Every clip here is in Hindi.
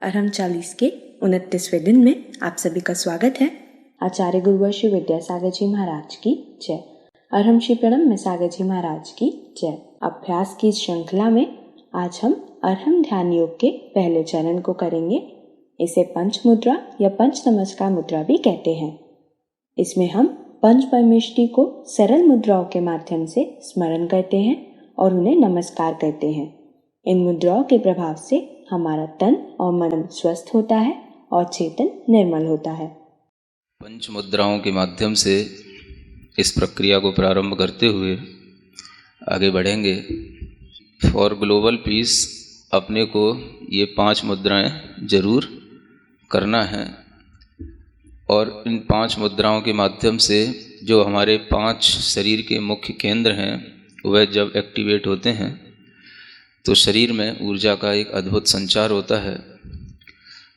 अरहम 40 के 29वें दिन में आप सभी का स्वागत है। आचार्य गुरुवर श्री विद्यासागर जी महाराज की जय। अरहम श्री प्रणम में सागर जी महाराज की जय। अभ्यास की इस श्रृंखला में आज हम अरहम ध्यान योग के पहले चरण को करेंगे। इसे पंच मुद्रा या पंच नमस्कार मुद्रा भी कहते हैं। इसमें हम पंच परमेष्टि को सरल मुद्राओं के माध्यम से स्मरण करते हैं और उन्हें नमस्कार करते हैं। इन मुद्राओं के प्रभाव से हमारा तन और मन स्वस्थ होता है और चेतन निर्मल होता है। पंच मुद्राओं के माध्यम से इस प्रक्रिया को प्रारंभ करते हुए आगे बढ़ेंगे। फॉर ग्लोबल पीस अपने को ये 5 मुद्राएं जरूर करना है और इन 5 मुद्राओं के माध्यम से जो हमारे 5 शरीर के मुख्य केंद्र हैं वह जब एक्टिवेट होते हैं तो शरीर में ऊर्जा का एक अद्भुत संचार होता है।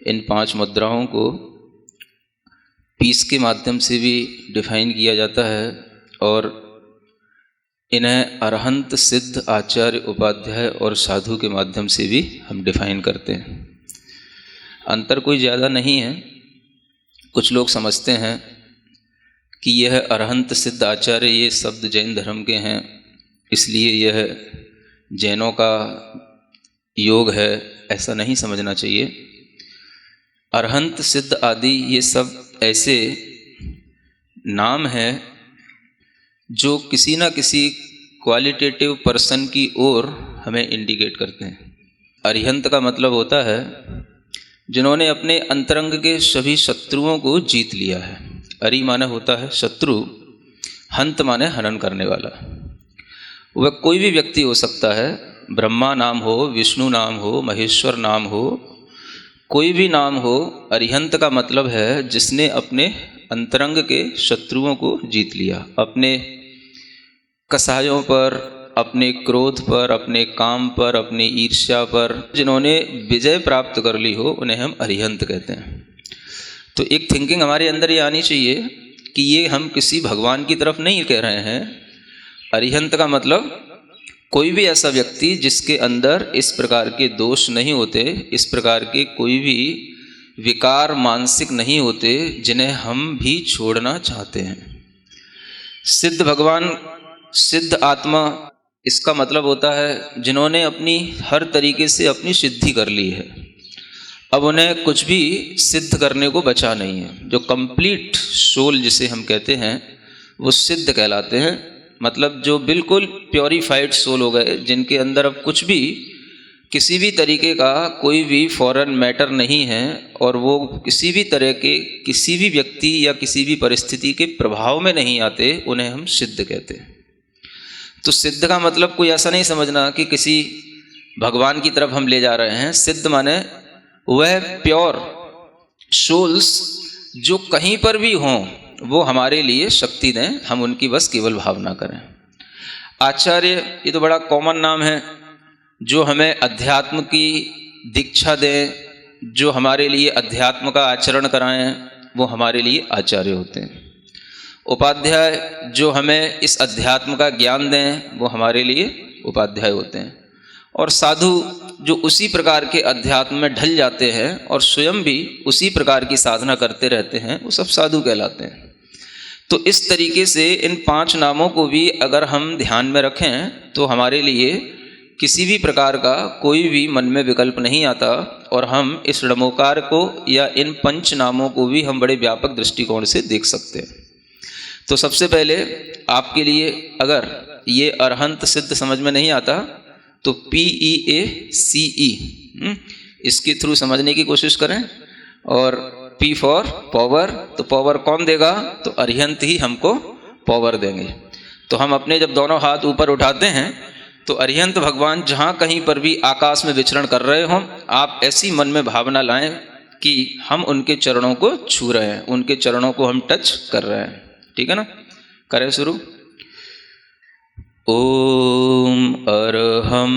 इन 5 मुद्राओं को पीस के माध्यम से भी डिफाइन किया जाता है और इन्हें अरहंत सिद्ध आचार्य उपाध्याय और साधु के माध्यम से भी हम डिफाइन करते हैं। अंतर कोई ज़्यादा नहीं है। कुछ लोग समझते हैं कि यह अरहंत सिद्ध आचार्य ये शब्द जैन धर्म के हैं, इसलिए यह जैनों का योग है, ऐसा नहीं समझना चाहिए। अरहंत सिद्ध आदि ये सब ऐसे नाम हैं जो किसी न किसी क्वालिटेटिव पर्सन की ओर हमें इंडिकेट करते हैं। अरिहंत का मतलब होता है जिन्होंने अपने अंतरंग के सभी शत्रुओं को जीत लिया है। अरि माने होता है शत्रु, हंत माने हनन करने वाला। वह कोई भी व्यक्ति हो सकता है, ब्रह्मा नाम हो, विष्णु नाम हो, महेश्वर नाम हो, कोई भी नाम हो। अरिहंत का मतलब है जिसने अपने अंतरंग के शत्रुओं को जीत लिया। अपने कसायों पर, अपने क्रोध पर, अपने काम पर, अपनी ईर्ष्या पर जिन्होंने विजय प्राप्त कर ली हो उन्हें हम अरिहंत कहते हैं। तो एक थिंकिंग हमारे अंदर ये आनी चाहिए कि ये हम किसी भगवान की तरफ नहीं कह रहे हैं। अरिहंत का मतलब कोई भी ऐसा व्यक्ति जिसके अंदर इस प्रकार के दोष नहीं होते, इस प्रकार के कोई भी विकार मानसिक नहीं होते जिन्हें हम भी छोड़ना चाहते हैं। सिद्ध भगवान, सिद्ध आत्मा, इसका मतलब होता है जिन्होंने अपनी हर तरीके से अपनी सिद्धि कर ली है। अब उन्हें कुछ भी सिद्ध करने को बचा नहीं है। जो कंप्लीट सोल जिसे हम कहते हैं वो सिद्ध कहलाते हैं। मतलब जो बिल्कुल प्योरीफाइड सोल हो गए, जिनके अंदर अब कुछ भी किसी भी तरीके का कोई भी फॉरेन मैटर नहीं है और वो किसी भी तरह के किसी भी व्यक्ति या किसी भी परिस्थिति के प्रभाव में नहीं आते, उन्हें हम सिद्ध कहते हैं। तो सिद्ध का मतलब कोई ऐसा नहीं समझना कि किसी भगवान की तरफ हम ले जा रहे हैं। सिद्ध माने वह प्योर सोल्स जो कहीं पर भी हों वो हमारे लिए शक्ति दें, हम उनकी बस केवल भावना करें। आचार्य ये तो बड़ा कॉमन नाम है जो हमें अध्यात्म की दीक्षा दें, जो हमारे लिए अध्यात्म का आचरण कराएं, वो हमारे लिए आचार्य होते हैं। उपाध्याय जो हमें इस अध्यात्म का ज्ञान दें, वो हमारे लिए उपाध्याय होते हैं। और साधु जो उसी प्रकार के अध्यात्म में ढल जाते हैं और स्वयं भी उसी प्रकार की साधना करते रहते हैं, वो सब साधु कहलाते हैं। तो इस तरीके से इन 5 नामों को भी अगर हम ध्यान में रखें तो हमारे लिए किसी भी प्रकार का कोई भी मन में विकल्प नहीं आता और हम इस षडमोकार को या इन 5 नामों को भी हम बड़े व्यापक दृष्टिकोण से देख सकते हैं। तो सबसे पहले आपके लिए अगर ये अरहंत सिद्ध समझ में नहीं आता तो PEACE इसके थ्रू समझने की कोशिश करें। और P फॉर पावर, तो पावर कौन देगा? तो अरिहंत ही हमको पावर देंगे। तो हम अपने जब दोनों हाथ ऊपर उठाते हैं तो अरिहंत भगवान जहाँ कहीं पर भी आकाश में विचरण कर रहे हों, आप ऐसी मन में भावना लाएं कि हम उनके चरणों को छू रहे हैं, उनके चरणों को हम टच कर रहे हैं। ठीक है ना? करें शुरू। ओम अरहम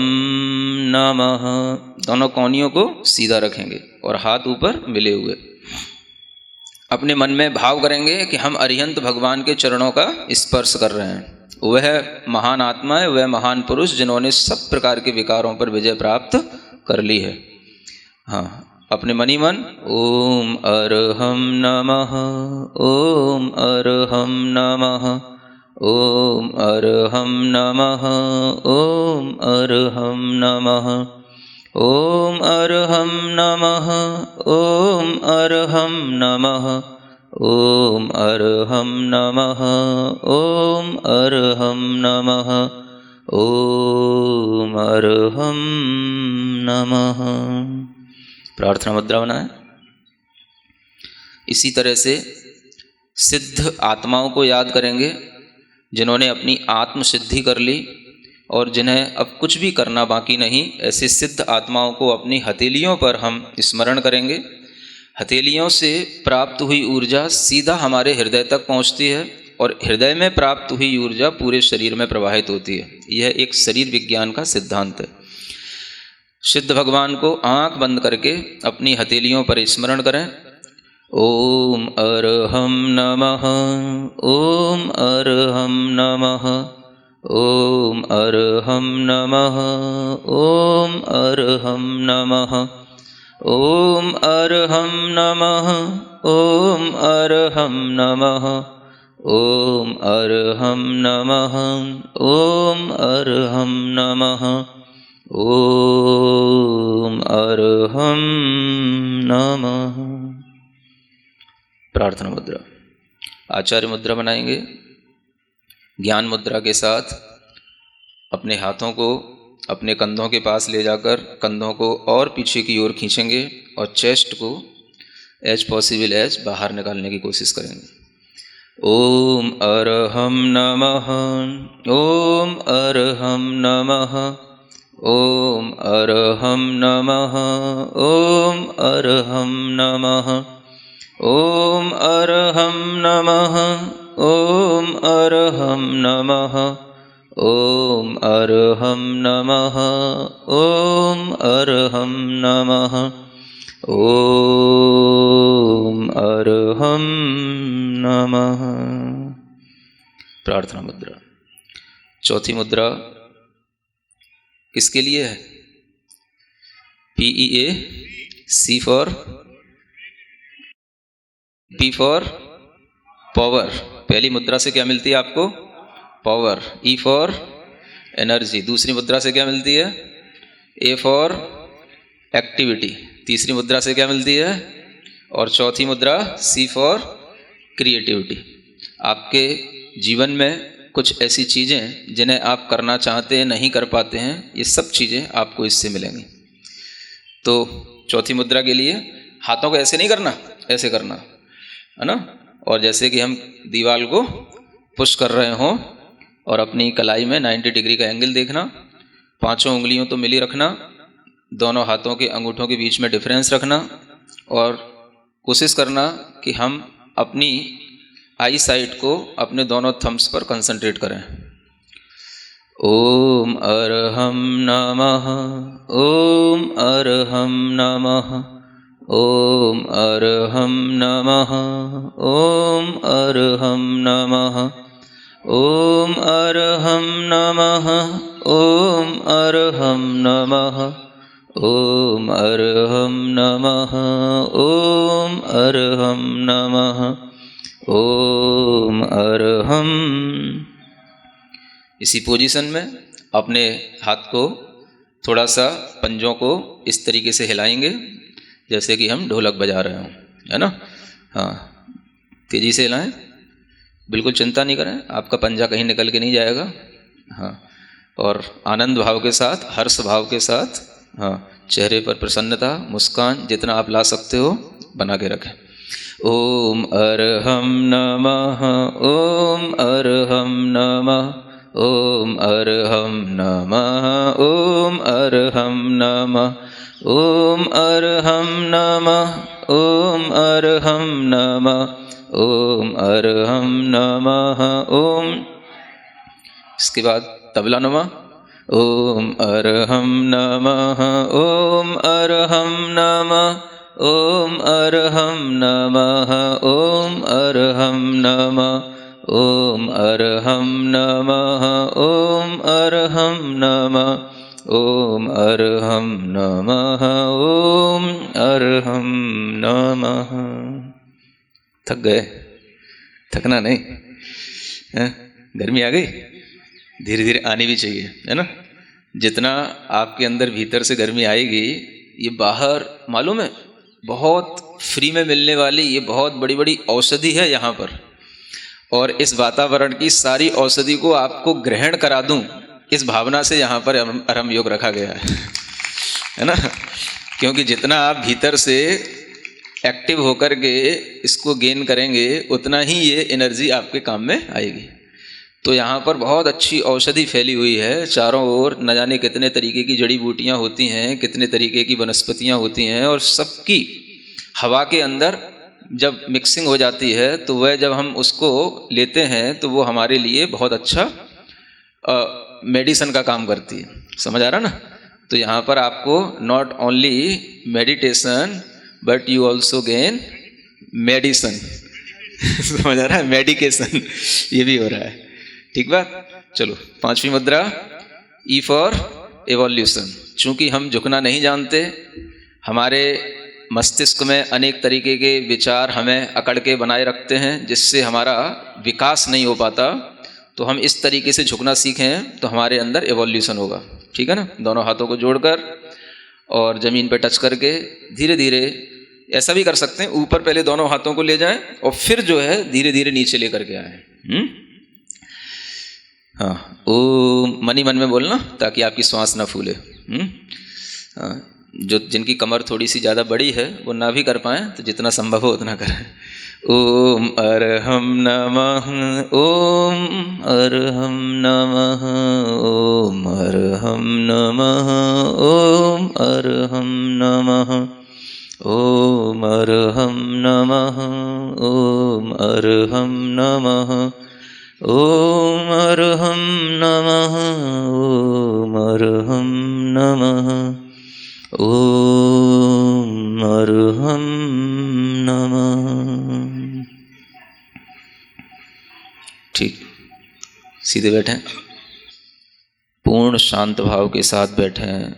नमः। दोनों कोहनियों को सीधा रखेंगे और हाथ ऊपर मिले हुए। अपने मन में भाव करेंगे कि हम अरिहंत भगवान के चरणों का स्पर्श कर रहे हैं। वह महान आत्मा है, वह महान पुरुष जिन्होंने सब प्रकार के विकारों पर विजय प्राप्त कर ली है। हाँ, अपने मनी मन ओम अर्हम नमः, ओम अर्हम नमः, ओम अर्हम नमः, ओम अर्हम नमः, ओम अर्हम नमः, ओम अर्हम नमः, ओम अर्हम नमः, ओम अर्हम नमः, ओम अर्हम नमः। प्रार्थना मुद्रा बनाएं। इसी तरह से सिद्ध आत्माओं को याद करेंगे जिन्होंने अपनी आत्म सिद्धि कर ली और जिन्हें अब कुछ भी करना बाकी नहीं। ऐसे सिद्ध आत्माओं को अपनी हथेलियों पर हम स्मरण करेंगे। हथेलियों से प्राप्त हुई ऊर्जा सीधा हमारे हृदय तक पहुंचती है और हृदय में प्राप्त हुई ऊर्जा पूरे शरीर में प्रवाहित होती है। यह एक शरीर विज्ञान का सिद्धांत है। सिद्ध भगवान को आंख बंद करके अपनी हथेलियों पर स्मरण करें। ओम अर्हम नमः, ओम अर्हम नमः, ओम अर्हम नमः, ओम अर्हम नमः, ओम अर्हम नमः, ओम अर्हम नमः, ओम अर्हम नमः, ओम अर्हम नमः, ओम अर्हम नमः। प्रार्थना मुद्रा। आचार्य मुद्रा बनाएंगे। ज्ञान मुद्रा के साथ अपने हाथों को अपने कंधों के पास ले जाकर कंधों को और पीछे की ओर खींचेंगे और चेस्ट को एज पॉसिबल एज बाहर निकालने की कोशिश करेंगे। ओम अर्हम नमः, ओम अर्हम नमः, ओम अर्हम नमः, ओम अर्हम नमः, ओम अर्हम नमः, ओम अर्हम नमः, ओम अर्हम नमः, ओम अर्हम नमः, ओम अर्हम नमः। प्रार्थना मुद्रा। चौथी मुद्रा किसके लिए है? PEA, C for P for power. पहली मुद्रा से क्या मिलती है आपको? पावर। E for energy. दूसरी मुद्रा से क्या मिलती है? A for activity. तीसरी मुद्रा से क्या मिलती है? और चौथी मुद्रा C फॉर क्रिएटिविटी। आपके जीवन में कुछ ऐसी चीज़ें जिन्हें आप करना चाहते हैं नहीं कर पाते हैं, ये सब चीज़ें आपको इससे मिलेंगी। तो चौथी मुद्रा के लिए हाथों को ऐसे नहीं करना, ऐसे करना है ना। और जैसे कि हम दीवार को पुश कर रहे हों और अपनी कलाई में 90 डिग्री का एंगल देखना। पांचों उंगलियों तो मिली रखना, दोनों हाथों के अंगूठों के बीच में डिफरेंस रखना और कोशिश करना कि हम अपनी आई साइट को अपने दोनों थम्स पर कंसंट्रेट करें। ओम अर्हम नमः, ओम अर्हम नमः, ओम अर्हम नमः, ओम अर्हम नमः, ओम अर्हम नमः, ओम अर्हम नमः, ओम अर्हम नमः, ओम अर्हम नमः, ओम अर्हम। इसी पोजीशन में अपने हाथ को थोड़ा सा पंजों को इस तरीके से हिलाएंगे जैसे कि हम ढोलक बजा रहे हों, है ना। हाँ, तेजी से हिलाएं, बिल्कुल चिंता नहीं करें, आपका पंजा कहीं निकल के नहीं जाएगा। हाँ, और आनंद भाव के साथ, हर्ष भाव के साथ, हाँ, चेहरे पर प्रसन्नता, मुस्कान जितना आप ला सकते हो बना के रखें। ओम अर्हम नमः, ओम अर्हम नमः, ओम अर्हम नमः, ओम अर्हम नमः, ओम अर्हम नमः, ओम अर्हम नमः, ओम अर्हम नमः, ओम। इसके बाद तबला नुमा। ओम अर्हम नमः, ओम अर्हम नमः, ओम अर्हम नमः, ओम अर्हम नमः, ओम अर्हम नमः, ओम अर्हम नमः, ओम अर्हं नमः, ओम अर्हं नमः। थक गए? थकना नहीं है? गर्मी आ गई? धीरे धीरे आनी भी चाहिए, है ना। जितना आपके अंदर भीतर से गर्मी आएगी, ये बाहर मालूम है बहुत फ्री में मिलने वाली ये बहुत बड़ी बड़ी औषधि है यहाँ पर, और इस वातावरण की सारी औषधि को आपको ग्रहण करा दूं, इस भावना से यहाँ पर अर्हम योग रखा गया है ना। क्योंकि जितना आप भीतर से एक्टिव होकर के इसको गेन करेंगे, उतना ही ये एनर्जी आपके काम में आएगी। तो यहाँ पर बहुत अच्छी औषधि फैली हुई है चारों ओर, न जाने कितने तरीके की जड़ी बूटियाँ होती हैं, कितने तरीके की वनस्पतियाँ होती हैं, और सबकी हवा के अंदर जब मिक्सिंग हो जाती है तो वह जब हम उसको लेते हैं तो वो हमारे लिए बहुत अच्छा मेडिसिन का काम करती है। समझ आ रहा ना। तो यहाँ पर आपको not only meditation but you also gain medicine. समझ आ रहा है, मेडिकेशन ये भी हो रहा है। ठीक बात। चलो 5वीं मुद्रा, ई फॉर एवोल्यूशन। चूंकि हम झुकना नहीं जानते, हमारे मस्तिष्क में अनेक तरीके के विचार हमें अकड़ के बनाए रखते हैं, जिससे हमारा विकास नहीं हो पाता। तो हम इस तरीके से झुकना सीखें तो हमारे अंदर एवोल्यूशन होगा। ठीक है ना। दोनों हाथों को जोड़कर और ज़मीन पे टच करके धीरे धीरे, ऐसा भी कर सकते हैं ऊपर पहले दोनों हाथों को ले जाएं और फिर जो है धीरे धीरे नीचे लेकर के आए। हाँ, ओम मन ही मन में बोलना ताकि आपकी श्वास ना फूले। हाँ, जो जिनकी कमर थोड़ी सी ज़्यादा बड़ी है वो ना भी कर पाएँ तो जितना संभव हो उतना करें। ओम अर्हं नमः, ओम अर्हं नमः, ओम अर्हं नमः, ओम अर्हं नमः, ओम अर्हं नमः, ओम अर्हं नमः, ओम अर्हं नमः, ओम अर्हं नमः, ओम अर्हं नमः। ठीक, सीधे बैठें, पूर्ण शांत भाव के साथ बैठें।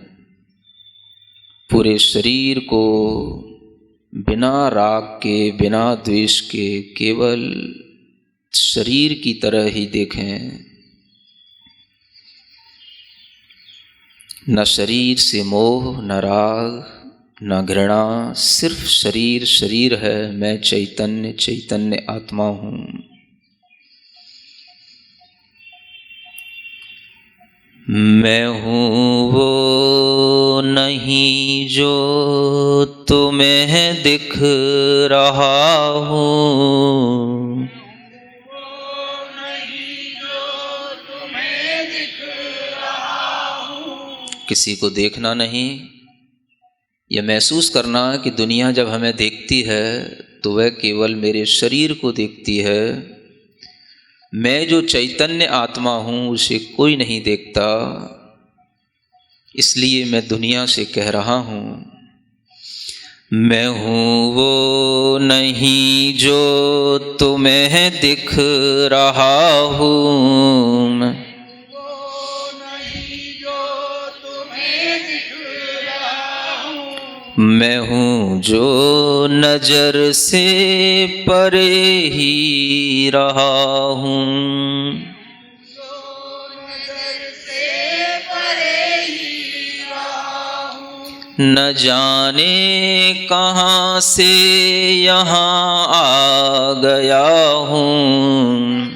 पूरे शरीर को बिना राग के, बिना द्वेष के, केवल शरीर की तरह ही देखें। न शरीर से मोह, न राग, न घृणा, सिर्फ शरीर शरीर है। मैं चैतन्य चैतन्य आत्मा हूँ। मैं हूँ वो नहीं जो तुम्हें दिख रहा हूँ। किसी को देखना नहीं, यह महसूस करना कि दुनिया जब हमें देखती है तो वह केवल मेरे शरीर को देखती है। मैं जो चैतन्य आत्मा हूँ उसे कोई नहीं देखता, इसलिए मैं दुनिया से कह रहा हूँ मैं हूँ वो नहीं जो तुम्हें दिख रहा हूँ। मैं हूँ जो नजर से परे ही रहा हूँ। न जाने कहाँ से यहाँ आ गया हूँ।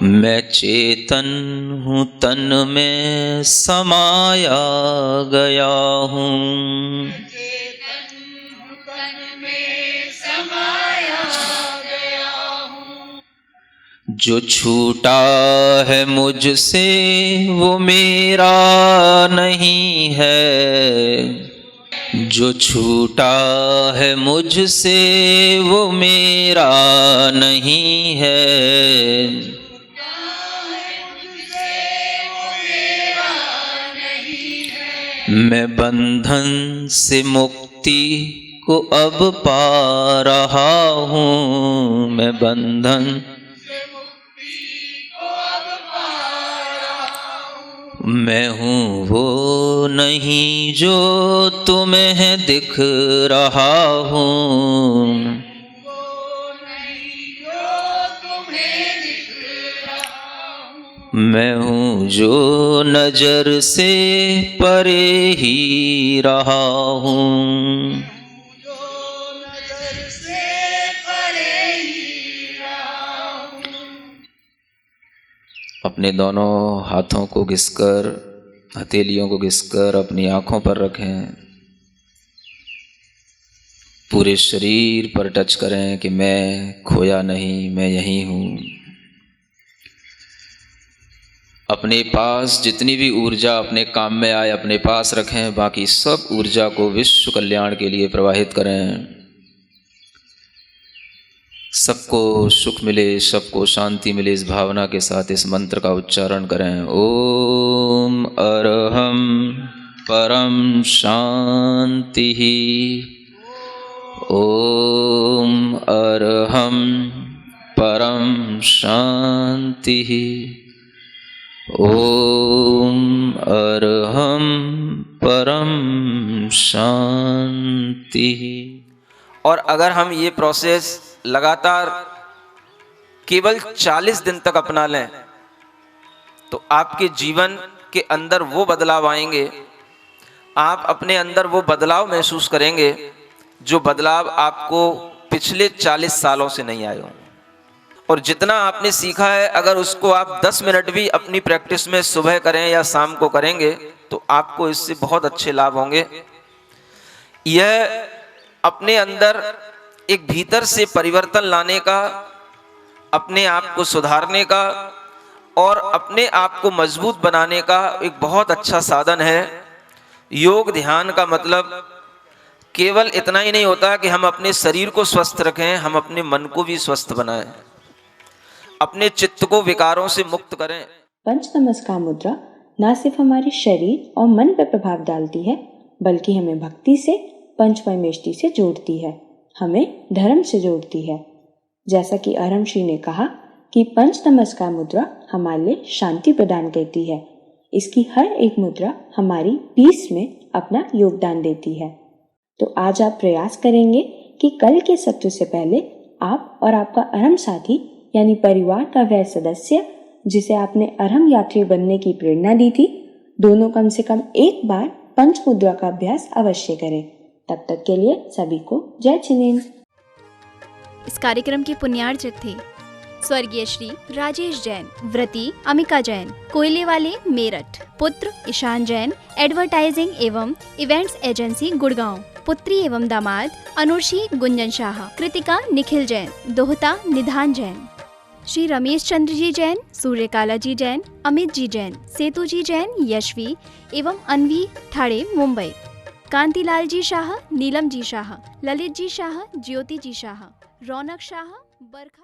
मैं चेतन हूँ, तन में समाया गया हूँ। जो छूटा है मुझसे वो मेरा नहीं है। जो छूटा है मुझसे वो मेरा नहीं है। मैं बंधन से मुक्ति को अब पा रहा हूँ। मैं बंधन मैं हूँ वो नहीं जो तुम्हें दिख रहा हूँ, मैं हूँ जो नजर से परे ही रहा हूँ। अपने दोनों हाथों को घिसकर, हथेलियों को घिसकर अपनी आंखों पर रखें। पूरे शरीर पर टच करें कि मैं खोया नहीं, मैं यहीं हूँ। अपने पास जितनी भी ऊर्जा अपने काम में आए अपने पास रखें, बाकी सब ऊर्जा को विश्व कल्याण के लिए प्रवाहित करें। सबको सुख मिले, सबको शांति मिले, इस भावना के साथ इस मंत्र का उच्चारण करें। ओम अरहम परम शांति, ओम अरहम परम शांति, ओम अरहम परम शांति। और अगर हम ये प्रोसेस लगातार केवल 40 दिन तक अपना लें तो आपके जीवन के अंदर वो बदलाव आएंगे, आप अपने अंदर वो बदलाव महसूस करेंगे जो बदलाव आपको पिछले 40 सालों से नहीं आए होंगे। और जितना आपने सीखा है अगर उसको आप 10 मिनट भी अपनी प्रैक्टिस में सुबह करें या शाम को करेंगे तो आपको इससे बहुत अच्छे लाभ होंगे। यह अपने अंदर एक भीतर से परिवर्तन लाने का, अपने आप को सुधारने का और अपने आप को मजबूत बनाने का एक बहुत अच्छा साधन है। योग ध्यान का मतलब केवल इतना ही नहीं होता कि हम अपने शरीर को स्वस्थ रखें, हम अपने मन को भी स्वस्थ बनाएं, अपने चित्त को विकारों से मुक्त करें। पंच नमस्कार मुद्रा न सिर्फ हमारे शरीर और मन पर प्रभाव डालती है बल्कि हमें भक्ति से, पंचमयमेष्टि से जोड़ती है, हमें धर्म से जोड़ती है। जैसा कि अरहम ने कहा कि पंच नमस्कार मुद्रा हमारे लिए शांति प्रदान करती है। इसकी हर एक मुद्रा हमारी पीस में अपना योगदान देती है। तो आज आप प्रयास करेंगे कि कल के सत्र से पहले आप और आपका अरहम साथी यानी परिवार का वह सदस्य जिसे आपने अरहम यात्री बनने की प्रेरणा दी थी, दोनों कम से कम एक बार पंच मुद्रा का अभ्यास अवश्य करें। तब तक के लिए सभी को जय जिनेन्द्र। इस कार्यक्रम के पुण्यार्चक थे स्वर्गीय श्री राजेश जैन, व्रती अमिका जैन, कोयले वाले मेरठ, पुत्र ईशान जैन, एडवर्टाइजिंग एवं इवेंट्स एजेंसी गुड़गांव, पुत्री एवं दामाद अनुर्शी गुंजन शाह, कृतिका निखिल जैन, दोहता निधान जैन, श्री रमेश चंद्र जी जैन, सूर्यकाला जी जैन, अमित जी जैन, सेतु जी जैन, यशवी एवं अनवी ठाड़े मुंबई, कांतिलाल जी शाह, नीलम जी शाह, ललित जी शाह, ज्योति जी शाह, रौनक शाह, बरखा।